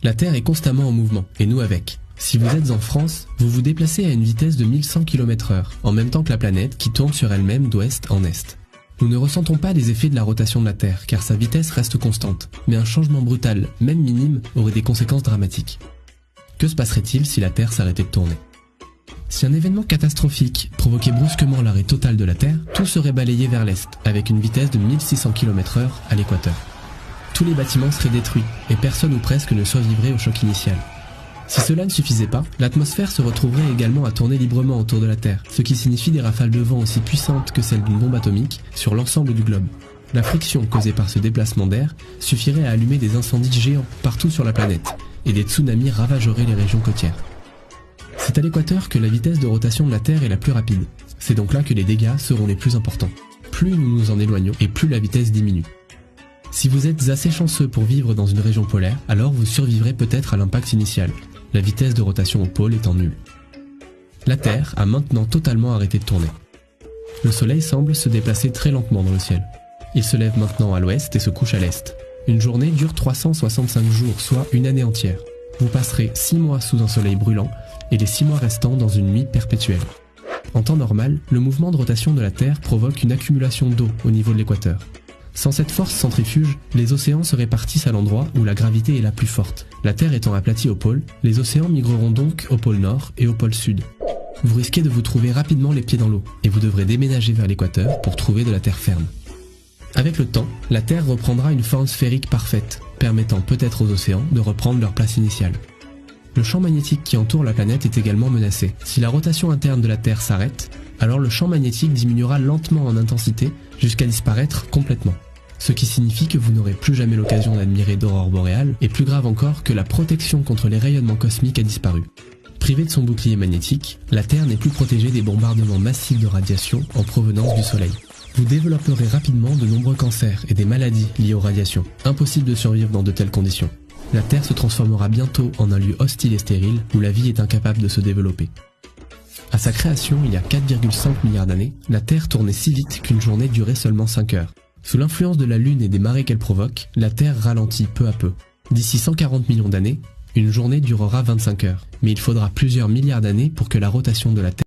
La Terre est constamment en mouvement, et nous avec. Si vous êtes en France, vous vous déplacez à une vitesse de 1100 km/h, en même temps que la planète qui tourne sur elle-même d'ouest en est. Nous ne ressentons pas les effets de la rotation de la Terre, car sa vitesse reste constante, mais un changement brutal, même minime, aurait des conséquences dramatiques. Que se passerait-il si la Terre s'arrêtait de tourner ? Si un événement catastrophique provoquait brusquement l'arrêt total de la Terre, tout serait balayé vers l'est, avec une vitesse de 1600 km/h à l'équateur. Tous les bâtiments seraient détruits, et personne ou presque ne survivrait au choc initial. Si cela ne suffisait pas, l'atmosphère se retrouverait également à tourner librement autour de la Terre, ce qui signifie des rafales de vent aussi puissantes que celles d'une bombe atomique sur l'ensemble du globe. La friction causée par ce déplacement d'air suffirait à allumer des incendies géants partout sur la planète, et des tsunamis ravageraient les régions côtières. C'est à l'équateur que la vitesse de rotation de la Terre est la plus rapide. C'est donc là que les dégâts seront les plus importants. Plus nous nous en éloignons et plus la vitesse diminue. Si vous êtes assez chanceux pour vivre dans une région polaire, alors vous survivrez peut-être à l'impact initial, la vitesse de rotation au pôle étant nulle. La Terre a maintenant totalement arrêté de tourner. Le Soleil semble se déplacer très lentement dans le ciel. Il se lève maintenant à l'ouest et se couche à l'est. Une journée dure 365 jours, soit une année entière. Vous passerez 6 mois sous un soleil brûlant et les 6 mois restants dans une nuit perpétuelle. En temps normal, le mouvement de rotation de la Terre provoque une accumulation d'eau au niveau de l'équateur. Sans cette force centrifuge, les océans se répartissent à l'endroit où la gravité est la plus forte. La Terre étant aplatie au pôle, les océans migreront donc au pôle nord et au pôle sud. Vous risquez de vous trouver rapidement les pieds dans l'eau, et vous devrez déménager vers l'équateur pour trouver de la terre ferme. Avec le temps, la Terre reprendra une forme sphérique parfaite, permettant peut-être aux océans de reprendre leur place initiale. Le champ magnétique qui entoure la planète est également menacé. Si la rotation interne de la Terre s'arrête, alors le champ magnétique diminuera lentement en intensité jusqu'à disparaître complètement. Ce qui signifie que vous n'aurez plus jamais l'occasion d'admirer d'aurore boréale, et plus grave encore que la protection contre les rayonnements cosmiques a disparu. Privée de son bouclier magnétique, la Terre n'est plus protégée des bombardements massifs de radiation en provenance du Soleil. Vous développerez rapidement de nombreux cancers et des maladies liées aux radiations. Impossible de survivre dans de telles conditions. La Terre se transformera bientôt en un lieu hostile et stérile où la vie est incapable de se développer. À sa création, il y a 4,5 milliards d'années, la Terre tournait si vite qu'une journée durait seulement 5 heures. Sous l'influence de la Lune et des marées qu'elle provoque, la Terre ralentit peu à peu. D'ici 140 millions d'années, une journée durera 25 heures. Mais il faudra plusieurs milliards d'années pour que la rotation de la Terre